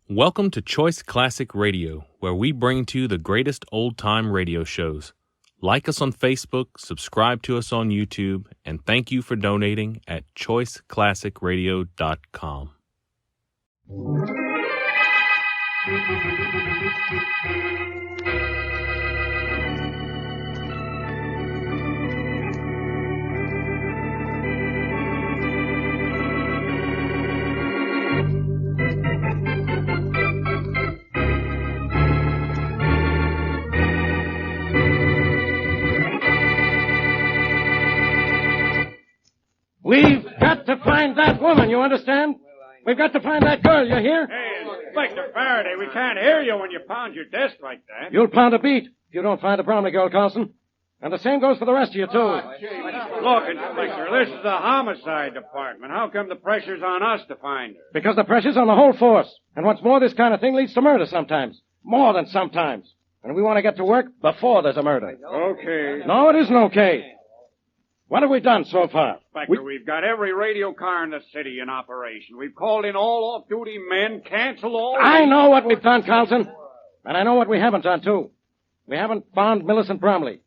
Welcome to Choice Classic Radio, where we bring to you the greatest old-time radio shows. Like us on Facebook, subscribe to us on YouTube, and thank you for donating at choiceclassicradio.com. We've got to find that woman, you understand? We've got to find that girl, you hear? Hey, Inspector Faraday, we can't hear you when you pound your desk like that. You'll pound a beat if you don't find the Bromley girl, Carlson. And the same goes for the rest of you, too. Look, Inspector, this is the homicide department. How come the pressure's on us to find her? Because the pressure's on the whole force. And what's more, this kind of thing leads to murder sometimes. More than sometimes. And we want to get to work before there's a murder. Okay. No, it isn't okay. What have we done so far? Inspector, we've got every radio car in the city in operation. We've called in all off-duty men, canceled all... I know what we've done, Carlson. And I know what we haven't done, too. We haven't found Millicent Bromley.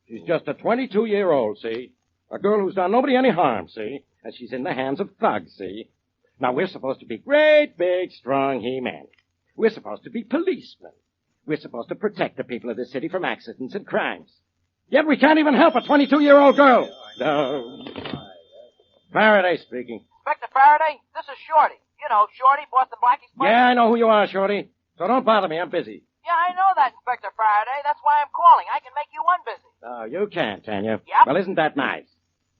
She's just a 22-year-old, see? A girl who's done nobody any harm, see? And she's in the hands of thugs, see? Now, we're supposed to be great, big, strong he-men. We're supposed to be policemen. We're supposed to protect the people of this city from accidents and crimes. Yet we can't even help a 22-year-old girl. No. Faraday speaking. Inspector Faraday, this is Shorty. You know, Shorty, Boston Blackie's place. Yeah, I know who you are, Shorty. So don't bother me. I'm busy. Yeah, I know that, Inspector Faraday. That's why I'm calling. I can make you unbusy. Oh, you can, can you? Yep. Well, isn't that nice?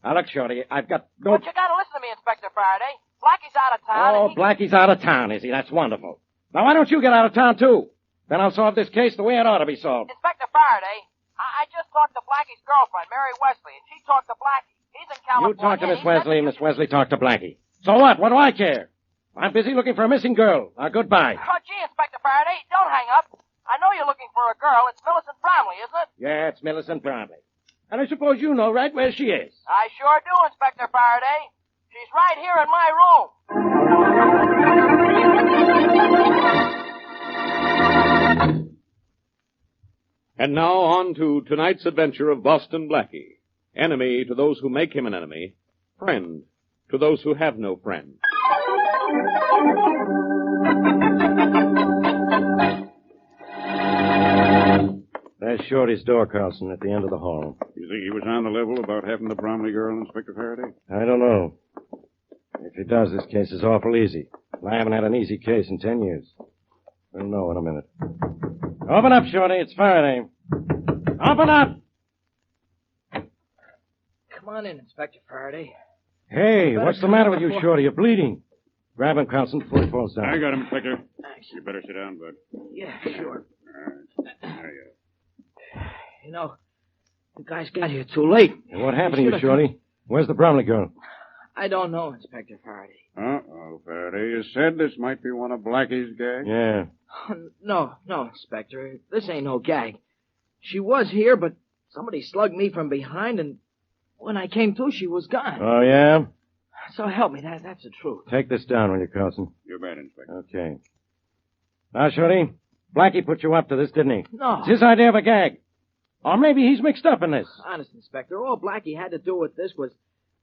Now, look, Shorty, I've got no... But you gotta listen to me, Inspector Faraday. Blackie's out of town. Oh, Blackie's out of town, is he? That's wonderful. Now, why don't you get out of town, too? Then I'll solve this case the way it ought to be solved. Inspector Faraday, I just talked to Blackie's girlfriend, Mary Wesley, and she talked to Blackie. He's in California. You talk to Miss Wesley, and Miss Wesley talk to Blackie. So what? What do I care? I'm busy looking for a missing girl. Now, goodbye. Oh, gee, Inspector Faraday, don't hang up. I know you're looking for a girl. It's Millicent Bromley, isn't it? Yeah, it's Millicent Bromley. And I suppose you know right where she is. I sure do, Inspector Faraday. She's right here in my room. And now on to tonight's adventure of Boston Blackie. Enemy to those who make him an enemy. Friend to those who have no friend. There's Shorty's door, Carlson, at the end of the hall. You think he was on the level about having the Bromley girl, Inspector Faraday? I don't know. If he does, this case is awful easy. I haven't had an easy case in 10 years. We'll know in a minute. Open up, Shorty. It's Faraday. Open up! Come on in, Inspector Faraday. Hey, what's the matter with you, Shorty? You're bleeding. Grab him, Carlson, before he falls down. I got him, Inspector. Thanks. You better sit down, bud. Yeah, sure. All right. There you You know, you guys got here too late. And what happened to you, Shorty? Where's the Bromley girl? I don't know, Inspector Faraday. Uh-oh, Faraday. You said this might be one of Blackie's gags? Yeah. No, Inspector. This ain't no gag. She was here, but somebody slugged me from behind, and when I came to, she was gone. Oh, yeah? So help me, that's the truth. Take this down, will you, Carlson? You bet, Inspector. Okay. Now, Shorty, Blackie put you up to this, didn't he? No. It's his idea of a gag. Or maybe he's mixed up in this. Honest, Inspector, all Blackie had to do with this was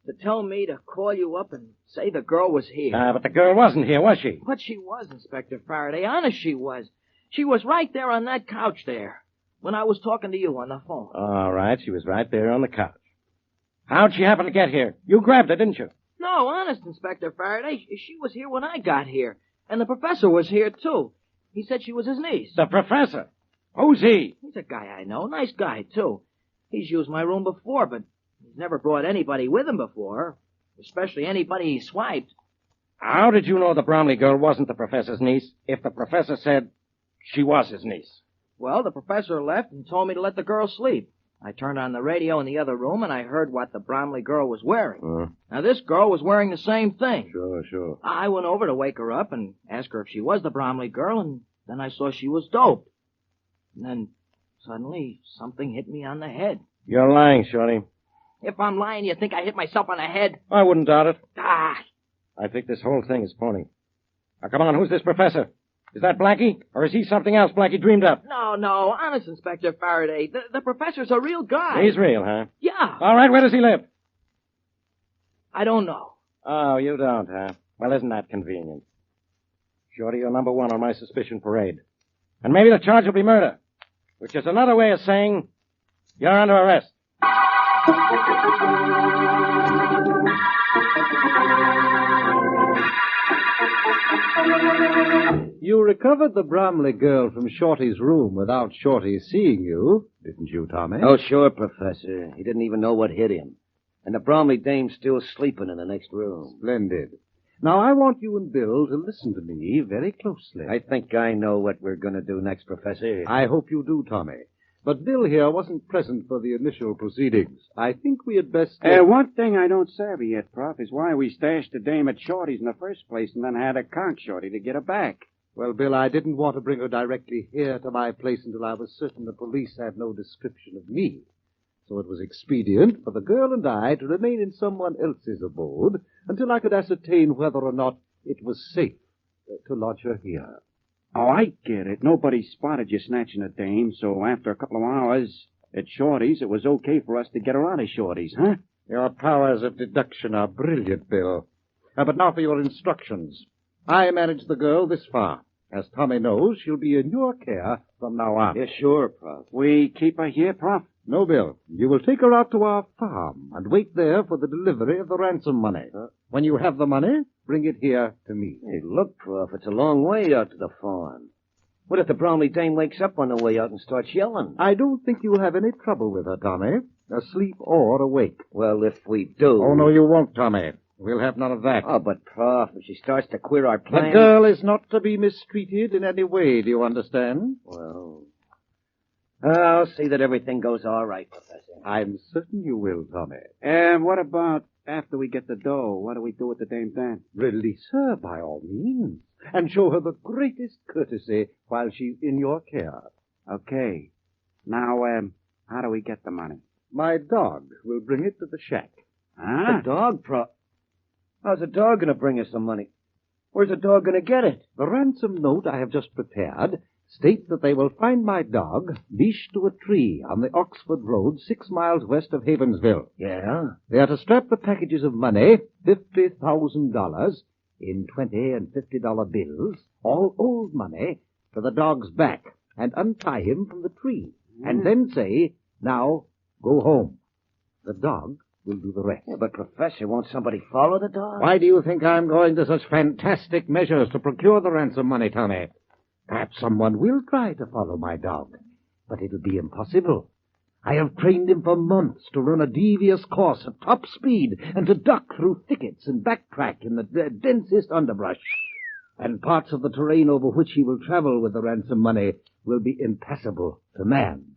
to tell me to call you up and say the girl was here. But the girl wasn't here, was she? But she was, Inspector Faraday. Honest, she was. She was right there on that couch there when I was talking to you on the phone. All right, she was right there on the couch. How'd she happen to get here? You grabbed her, didn't you? No, honest, Inspector Faraday. She was here when I got here. And the professor was here, too. He said she was his niece. The professor? Who's he? He's a guy I know. Nice guy, too. He's used my room before, but he's never brought anybody with him before. Especially anybody he swiped. How did you know the Bromley girl wasn't the professor's niece if the professor said she was his niece? Well, the professor left and told me to let the girl sleep. I turned on the radio in the other room, and I heard what the Bromley girl was wearing. Now, this girl was wearing the same thing. Sure. I went over to wake her up and ask her if she was the Bromley girl, and then I saw she was doped. And then, suddenly, something hit me on the head. You're lying, Shorty. If I'm lying, you think I hit myself on the head? I wouldn't doubt it. Ah! I think this whole thing is phony. Now, come on, who's this professor? Is that Blackie? Or is he something else Blackie dreamed up? No, honest, Inspector Faraday. The professor's a real guy. He's real, huh? Yeah. All right, where does he live? I don't know. Oh, you don't, huh? Well, isn't that convenient? Shorty, you're number one on my suspicion parade. And maybe the charge will be murder, which is another way of saying you're under arrest. You recovered the Bromley girl from Shorty's room without Shorty seeing you, didn't you, Tommy? Oh, sure, Professor. He didn't even know what hit him. And the Bromley dame's still sleeping in the next room. Splendid. Now, I want you and Bill to listen to me very closely. I think I know what we're going to do next, Professor. I hope you do, Tommy. But Bill here wasn't present for the initial proceedings. I think we had best... One thing I don't savvy yet, Prof, is why we stashed the dame at Shorty's in the first place and then had to conk Shorty to get her back. Well, Bill, I didn't want to bring her directly here to my place until I was certain the police had no description of me. So it was expedient for the girl and I to remain in someone else's abode until I could ascertain whether or not it was safe to lodge her here. Oh, I get it. Nobody spotted you snatching a dame, so after a couple of hours at Shorty's, it was okay for us to get her out of Shorty's, huh? Your powers of deduction are brilliant, Bill. But now for your instructions. I managed the girl this far. As Tommy knows, she'll be in your care from now on. Yeah, sure, Prof. We keep her here, Prof? No, Bill. You will take her out to our farm and wait there for the delivery of the ransom money. When you have the money, bring it here to me. Hey, look, Prof, it's a long way out to the farm. What if the Bromley dame wakes up on the way out and starts yelling? I don't think you'll have any trouble with her, Tommy, asleep or awake. Well, if we do... Oh, no, you won't, Tommy. We'll have none of that. Oh, but, Prof, if she starts to queer our The plans... girl is not to be mistreated in any way, do you understand? Well, I'll see that everything goes all right, Professor. I'm certain you will, Tommy. And what about after we get the dough? What do we do with the dame then? Release her, by all means, and show her the greatest courtesy while she's in your care. Okay. Now, how do we get the money? My dog will bring it to the shack. Huh? The dog, Prof. How's the dog going to bring us the money? Where's the dog going to get it? The ransom note I have just prepared states that they will find my dog leashed to a tree on the Oxford Road 6 miles west of Havensville. Yeah? They are to strap the packages of money, $50,000, in $20 and $50 bills, all old money, to the dog's back and untie him from the tree, and then say, "Now, go home." The dog will do the rest. Yeah, but, Professor, won't somebody follow the dog? Why do you think I'm going to such fantastic measures to procure the ransom money, Tommy? Perhaps someone will try to follow my dog, but it'll be impossible. I have trained him for months to run a devious course at top speed and to duck through thickets and backtrack in the densest underbrush. And parts of the terrain over which he will travel with the ransom money will be impassable to man.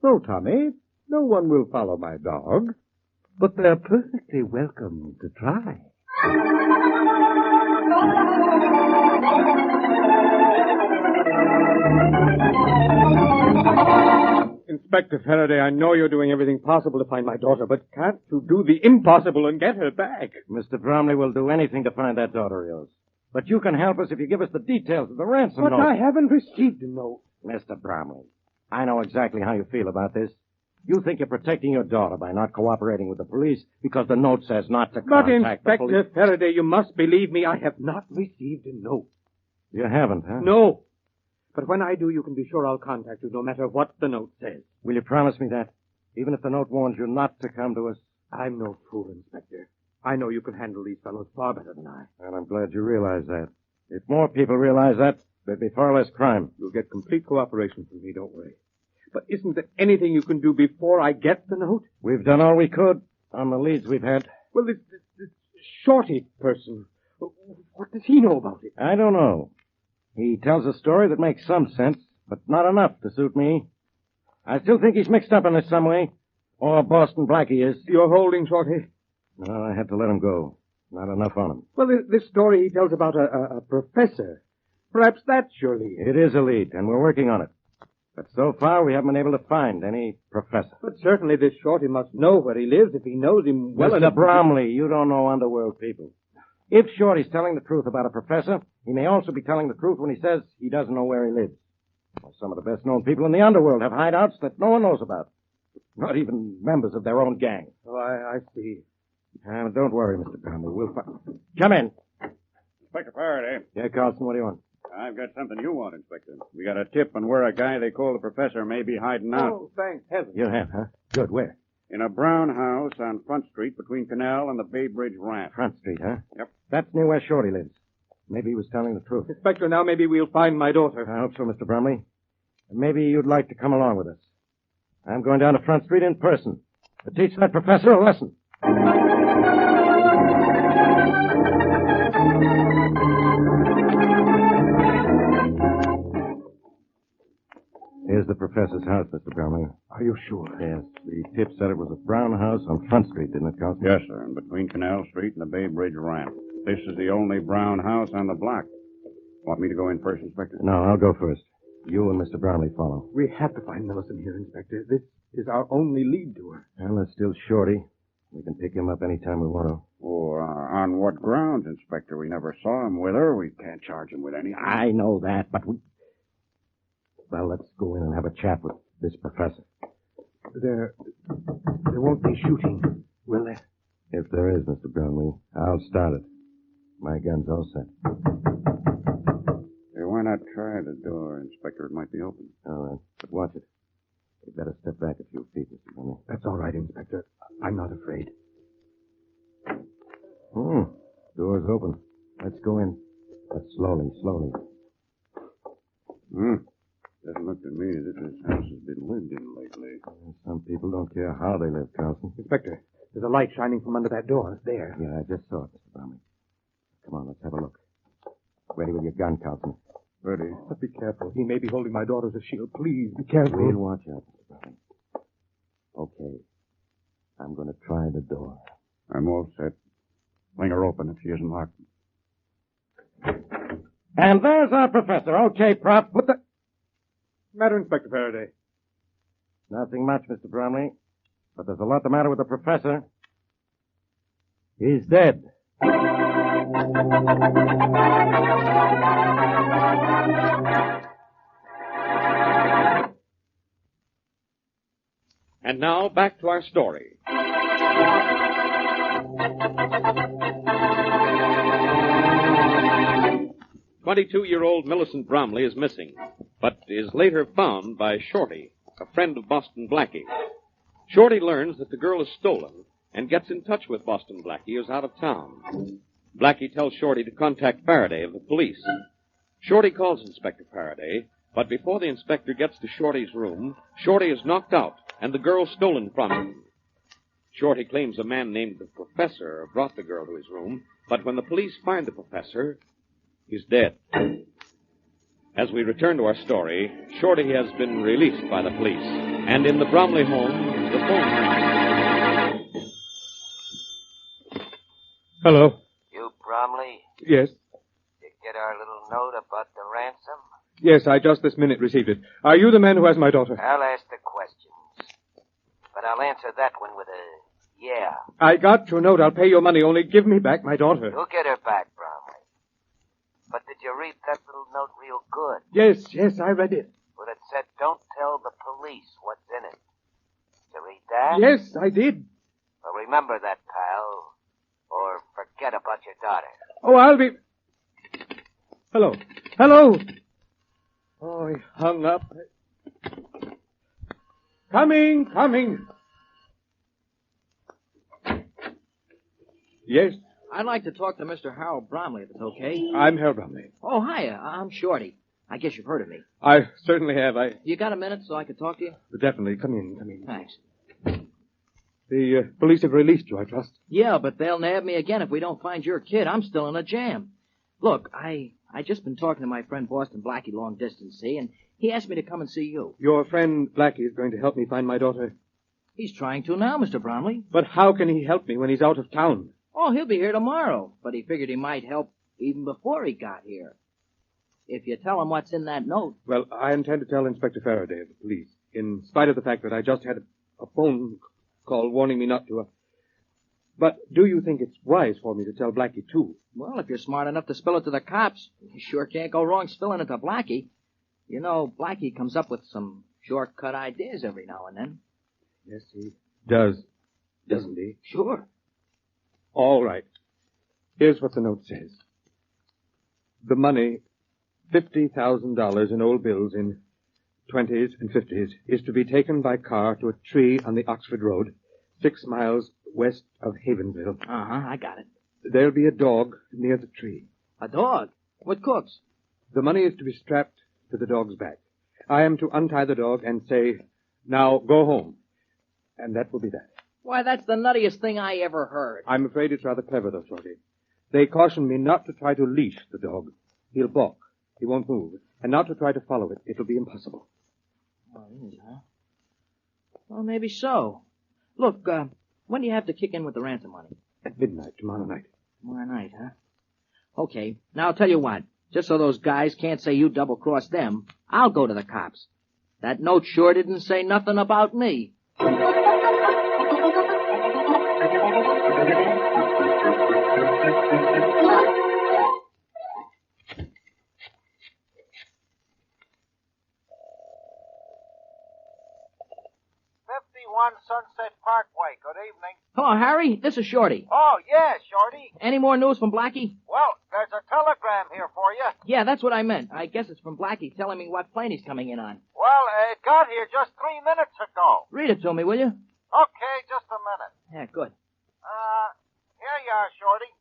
No, Tommy, no one will follow my dog, but they're perfectly welcome to try. Inspector Faraday, I know you're doing everything possible to find my daughter, but can't you do the impossible and get her back? Mr. Bromley will do anything to find that daughter of yours. But you can help us if you give us the details of the ransom But note. I haven't received a note. Mr. Bromley, I know exactly how you feel about this. You think you're protecting your daughter by not cooperating with the police because the note says not to But, contact the police. Inspector Faraday, you must believe me, I have not received a note. You haven't, huh? No. But when I do, you can be sure I'll contact you no matter what the note says. Will you promise me that? Even if the note warns you not to come to us? I'm no fool, Inspector. I know you can handle these fellows far better than I. And I'm glad you realize that. If more people realize that, there'd be far less crime. You'll get complete cooperation from me, don't worry. But isn't there anything you can do before I get the note? We've done all we could on the leads we've had. Well, this Shorty person, what does he know about it? I don't know. He tells a story that makes some sense, but not enough to suit me. I still think he's mixed up in this some way. Or Boston Blackie is. You're holding Shorty? No, I had to let him go. Not enough on him. Well, this story he tells about a professor. Perhaps that's your lead. It is a lead, and we're working on it. But so far, we haven't been able to find any professor. But certainly this Shorty must know where he lives if he knows him well enough. Mr. Bromley, you don't know underworld people. If Shorty's telling the truth about a professor, He may also be telling the truth when he says he doesn't know where he lives. Well, some of the best-known people in the underworld have hideouts that no one knows about. Not even members of their own gang. Oh, I see. Don't worry, Mr. Bromley. We'll find... Come in. Inspector Faraday. Yeah, Carlson, what do you want? I've got something you want, Inspector. We got a tip on where a guy they call the Professor may be hiding out. Oh, thanks heaven. You have, huh? Good. Where? In a brown house on Front Street between Canal and the Bay Bridge Ramp. Front Street, huh? Yep. That's near where Shorty lives. Maybe he was telling the truth. Inspector, now maybe we'll find my daughter. I hope so, Mr. Bromley. Maybe you'd like to come along with us. I'm going down to Front Street in person to teach that professor a lesson. Here's the professor's house, Mr. Bromley. Are you sure? Yes. The tip said it was a brown house on Front Street, didn't it, Carlson? Yes, sir, and between Canal Street and the Bay Bridge Ramp. This is the only brown house on the block. Want me to go in first, Inspector? No, I'll go first. You and Mr. Bromley follow. We have to find Millicent here, Inspector. This is our only lead to her. Well, there's still Shorty. We can pick him up any time we want to. Oh, on what grounds, Inspector? We never saw him with her. We can't charge him with anything. I know that, but we... Well, let's go in and have a chat with this professor. There won't be shooting, will there? If there is, Mr. Bromley, I'll start it. My gun's all set. Hey, why not try the door, Inspector? It might be open. All right, but watch it. You'd better step back a few feet, Mr. Bromley. That's all right, Inspector. I'm not afraid. Door's open. Let's go in. But slowly. Doesn't look to me as if this house has been lived in lately. Some people don't care how they live, Carlson. Inspector, there's a light shining from under that door. There. Yeah, I just saw it, Mr. Bromley. Come on, let's have a look. Ready with your gun, Carlson. Ready? But be careful. He may be holding my daughter as a shield. Please, be careful. We'll watch out, Mr. Bromley. Okay. I'm going to try the door. I'm all set. Fling her open if she isn't locked. And there's our professor. Okay, Prof, put the... Matter, Inspector Faraday? Nothing much, Mr. Bromley. But there's a lot the matter with the professor. He's dead. And now, back to our story. 22-year-old Millicent Bromley is missing, but is later found by Shorty, a friend of Boston Blackie. Shorty learns that the girl is stolen and gets in touch with Boston Blackie, who's out of town. Blackie tells Shorty to contact Faraday of the police. Shorty calls Inspector Faraday, but before the inspector gets to Shorty's room, Shorty is knocked out and the girl stolen from him. Shorty claims a man named the Professor brought the girl to his room, but when the police find the Professor, he's dead. As we return to our story, Shorty has been released by the police, and in the Bromley home, the phone rings. Hello. You, Bromley? Yes. You get our little note about the ransom? Yes, I just this minute received it. Are you the man who has my daughter? I'll ask the questions. But I'll answer that one with a yeah. I got your note. I'll pay your money. Only give me back my daughter. You'll get her back, Bromley. But did you read that little note real good? Yes, I read it. Well, it said, don't tell the police what's in it. Did you read that? Yes, I did. Well, remember that, pal. Or forget about your daughter. Oh, I'll be... Hello. Oh, he hung up. Coming. Yes, I'd like to talk to Mr. Harold Bromley, if it's okay. I'm Harold Bromley. Oh, hiya. I'm Shorty. I guess you've heard of me. I certainly have. You got a minute so I can talk to you? Definitely. Come in. Thanks. The police have released you, I trust. Yeah, but they'll nab me again if we don't find your kid. I'm still in a jam. Look, I just been talking to my friend Boston Blackie long distance, see, and he asked me to come and see you. Your friend Blackie is going to help me find my daughter. He's trying to now, Mr. Bromley. But how can he help me when he's out of town? Oh, he'll be here tomorrow, but he figured he might help even before he got here. If you tell him what's in that note. Well, I intend to tell Inspector Faraday of the police, in spite of the fact that I just had a phone call warning me not to. But do you think it's wise for me to tell Blackie, too? Well, if you're smart enough to spill it to the cops, you sure can't go wrong spilling it to Blackie. You know, Blackie comes up with some shortcut ideas every now and then. Yes, he does, doesn't he? Sure. All right. Here's what the note says. The money, $50,000 in old bills in 20s and 50s, is to be taken by car to a tree on the Oxford Road, 6 miles west of Havenville. Uh-huh, I got it. There'll be a dog near the tree. A dog? What cooks? The money is to be strapped to the dog's back. I am to untie the dog and say, now go home. And that will be that. Why, that's the nuttiest thing I ever heard. I'm afraid it's rather clever, though, Shorty. They caution me not to try to leash the dog. He'll balk. He won't move. And not to try to follow it. It'll be impossible. Oh, it is, huh? Well, maybe so. Look, when do you have to kick in with the ransom money? At midnight tomorrow night. Tomorrow night, huh? Okay, now I'll tell you what. Just so those guys can't say you double-crossed them, I'll go to the cops. That note sure didn't say nothing about me. 51 Sunset Parkway. Good evening. Hello, Harry. This is Shorty. Oh, yeah, Shorty. Any more news from Blackie? Well, there's a telegram here for you. Yeah, that's what I meant. I guess it's from Blackie telling me what plane he's coming in on. Well, it got here just 3 minutes ago. Read it to me, will you? Okay, just a minute. Yeah, good. Here you are, Shorty.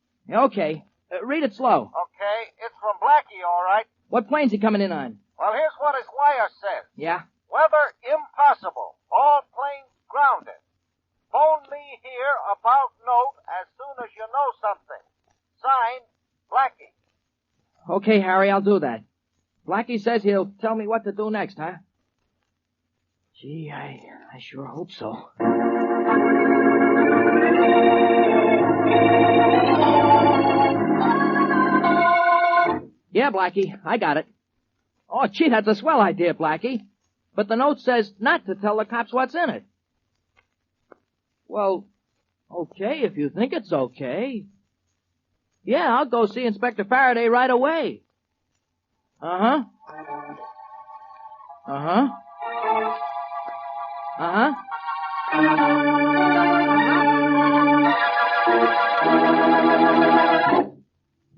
Okay. Read it slow. Okay, it's from Blackie, all right. What plane's he coming in on? Well, here's what his wire says. Yeah? Weather impossible. All planes grounded. Phone me here about note as soon as you know something. Signed, Blackie. Okay, Harry, I'll do that. Blackie says he'll tell me what to do next, huh? Gee, I sure hope so. Yeah, Blackie, I got it. Oh, gee, that's a swell idea, Blackie. But the note says not to tell the cops what's in it. Well, okay, if you think it's okay. Yeah, I'll go see Inspector Faraday right away. Uh-huh. Uh-huh. Uh-huh.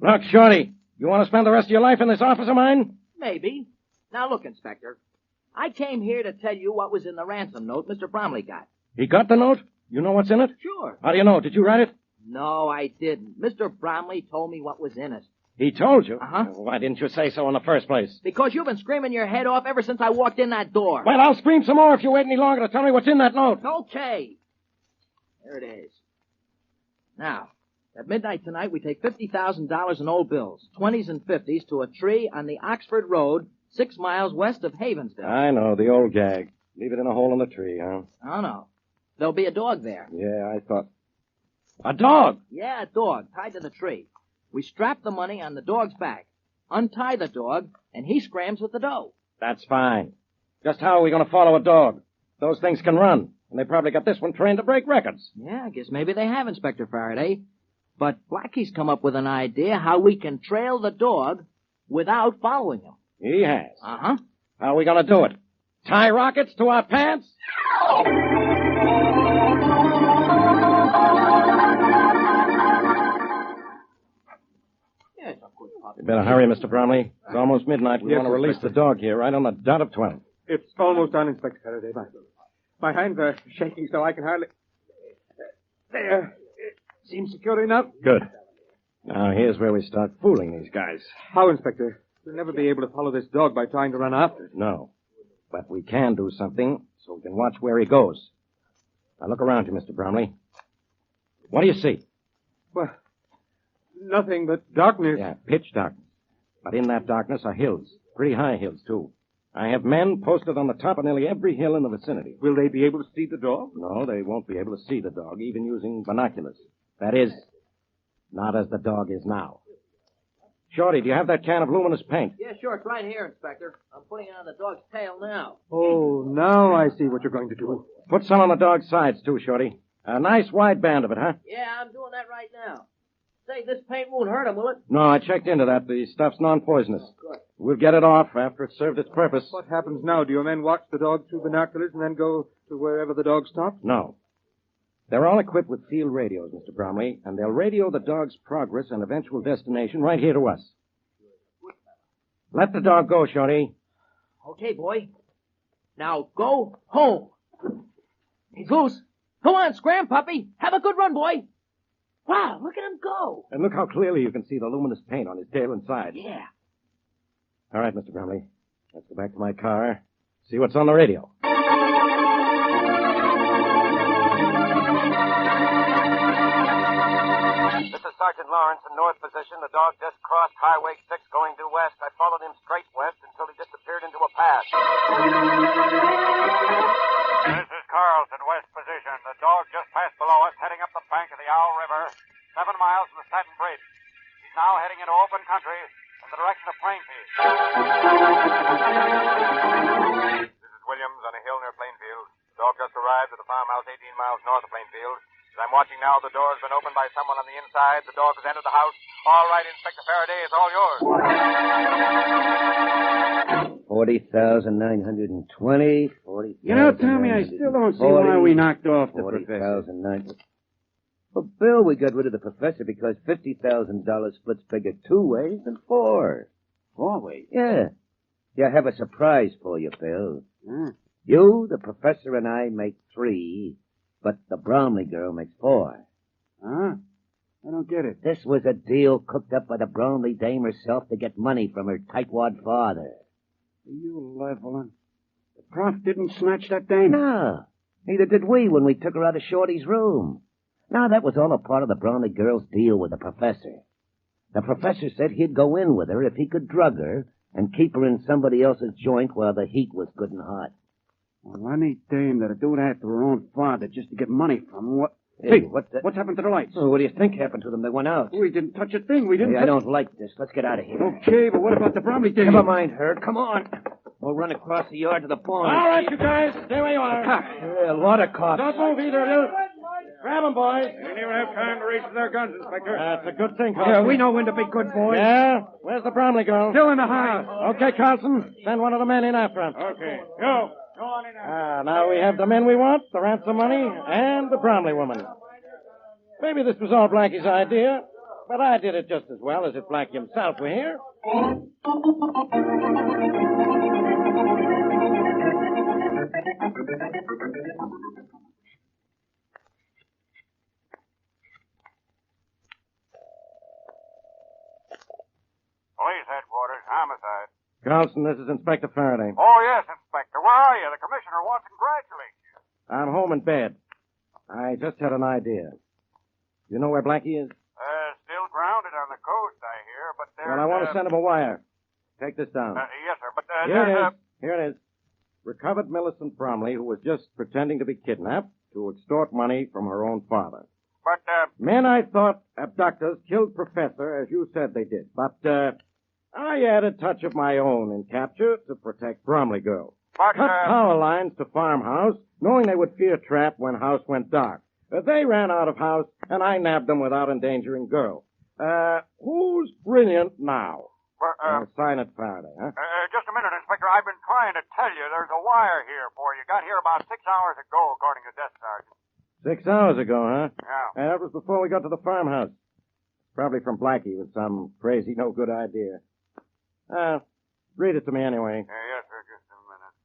Look, Shorty, you want to spend the rest of your life in this office of mine? Maybe. Now look, Inspector. I came here to tell you what was in the ransom note Mr. Bromley got. He got the note? You know what's in it? Sure. How do you know? Did you write it? No, I didn't. Mr. Bromley told me what was in it. He told you? Uh-huh. Why didn't you say so in the first place? Because you've been screaming your head off ever since I walked in that door. Well, I'll scream some more if you wait any longer to tell me what's in that note. Okay. There it is. Now, at midnight tonight, we take $50,000 in old bills, 20s and 50s, to a tree on the Oxford Road, 6 miles west of Havensville. I know, the old gag. Leave it in a hole in the tree, huh? Oh, no. There'll be a dog there. Yeah, I thought. A dog? Yeah, a dog, tied to the tree. We strap the money on the dog's back, untie the dog, and he scrams with the dough. That's fine. Just how are we going to follow a dog? Those things can run, and they probably got this one trained to break records. Yeah, I guess maybe they have, Inspector Faraday. But Blackie's come up with an idea how we can trail the dog without following him. He has. Uh-huh. How are we going to do it? Tie rockets to our pants? Yeah, it's a good puppy. You better hurry, Mr. Bromley. It's almost midnight. We Yes, want to release Inspector. the dog here right on the dot of 12. It's almost done, Inspector Faraday. My hands are shaking so I can hardly... There. It seems secure enough. Good. Now, here's where we start fooling these guys. How, Inspector? We'll never be able to follow this dog by trying to run after it. No. But we can do something so we can watch where he goes. Now, look around you, Mr. Bromley. What do you see? Well, nothing but darkness. Yeah, pitch darkness. But in that darkness are hills. Pretty high hills, too. I have men posted on the top of nearly every hill in the vicinity. Will they be able to see the dog? No, they won't be able to see the dog, even using binoculars. That is, not as the dog is now. Shorty, do you have that can of luminous paint? Yeah, sure. It's right here, Inspector. I'm putting it on the dog's tail now. Oh, now I see what you're going to do. Put some on the dog's sides, too, Shorty. A nice wide band of it, huh? Yeah, I'm doing that right now. Say, this paint won't hurt him, will it? No, I checked into that. The stuff's non-poisonous. Good. We'll get it off after it's served its purpose. What happens now? Do your men watch the dog through binoculars and then go to wherever the dog stops? No. They're all equipped with field radios, Mr. Bromley, and they'll radio the dog's progress and eventual destination right here to us. Let the dog go, Shorty. Okay, boy. Now go home. He's loose. Go on, scram, puppy. Have a good run, boy. Wow, look at him go. And look how clearly you can see the luminous paint on his tail and sides. Yeah. All right, Mr. Bromley. Let's go back to my car. See what's on the radio. This is Sergeant Lawrence in north position. The dog just crossed Highway 6 going due west. I followed him straight west until he disappeared into a path. This is Carlson, west position. The dog just passed below us, heading up the bank of the Owl River, 7 miles from the Staten Bridge. He's now heading into open country in the direction of Plainfield. This is Williams on a hill near Plainfield. The dog just arrived at the farmhouse 18 miles north of Plainfield. As I'm watching now, the door's been opened by someone on the inside. The dog has entered the house. All right, Inspector Faraday, it's all yours. 40,920, 40,000. You know, Tommy, I still don't see why we knocked off the professor. 40,090. Well, Bill, we got rid of the professor because $50,000 splits bigger 2 ways than 4. 4 ways? Yeah. Yeah, I have a surprise for you, Bill. You, the professor, and I make 3, but the Bromley girl makes 4. Huh? I don't get it. This was a deal cooked up by the Bromley dame herself to get money from her tightwad father. You leveling. The prof didn't snatch that dame? No. Neither did we when we took her out of Shorty's room. No, that was all a part of the Bromley girl's deal with the professor. The professor said he'd go in with her if he could drug her and keep her in somebody else's joint while the heat was good and hot. Well, any dame that'd do that to her own father just to get money from him, what... Hey, what's happened to the lights? Oh, what do you think happened to them? They went out. We didn't touch a thing. We didn't Hey, I don't like this. Let's get out of here. Okay, but what about the Bromley dame? Never mind her. Come on. We'll run across the yard to the pond. All right, you guys. Stay where you are. Yeah, a lot of cops. Don't move either of you. Grab 'em, boys. We didn't even have time to reach for their guns, Inspector. That's a good thing, Yeah, Carlson. we know when to be good boys. Yeah? Where's the Bromley girl? Still in the house. Okay, Carlson. Send one of the men in after him. Okay. Go. Go on in there. Now we have the men we want, the ransom money, and the Bromley woman. Maybe this was all Blackie's idea, but I did it just as well as if Blackie himself were here. Police headquarters, homicide. Carlson, this is Inspector Faraday. Oh, yes, Inspector. Where are you? The commissioner wants to congratulate you. I'm home in bed. I just had an idea. You know where Blackie is? Still grounded on the coast, I hear, but there's... Well, I want to send him a wire. Take this down. Yes, sir, but Here it is. Here it is. Recovered Millicent Bromley, who was just pretending to be kidnapped to extort money from her own father. But, Men I thought abductors killed Professor, as you said they did. But, I added a touch of my own in capture to protect Bromley girl. But, Cut power lines to farmhouse, knowing they would fear trap when house went dark. They ran out of house, and I nabbed them without endangering girl. Who's brilliant now? Sign it, Faraday, huh? Just a minute, Inspector. I've been trying to tell you there's a wire here for you. Got here about 6 hours ago, according to Desk Sergeant. 6 hours ago, huh? Yeah. And that was before we got to the farmhouse. Probably from Blackie with some crazy, no-good idea. Read it to me anyway. Yes, sir. Just a minute.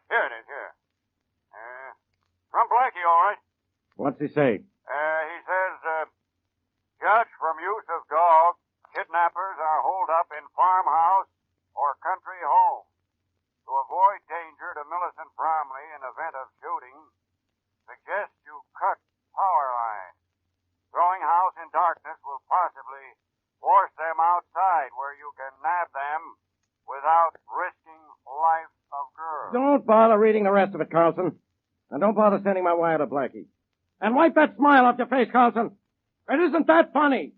Here it is, here. From Blackie, all right. What's he say? He says, judge from use of dog, kidnappers are holed up in farmhouse or country home. To avoid danger to Millicent Bromley in event of shooting, suggest you cut power line. Throwing house in darkness will possibly force them outside where you can nab them without risking life of girl. Don't bother reading the rest of it, Carlson. And don't bother sending my wire to Blackie. And wipe that smile off your face, Carlson. It isn't that funny.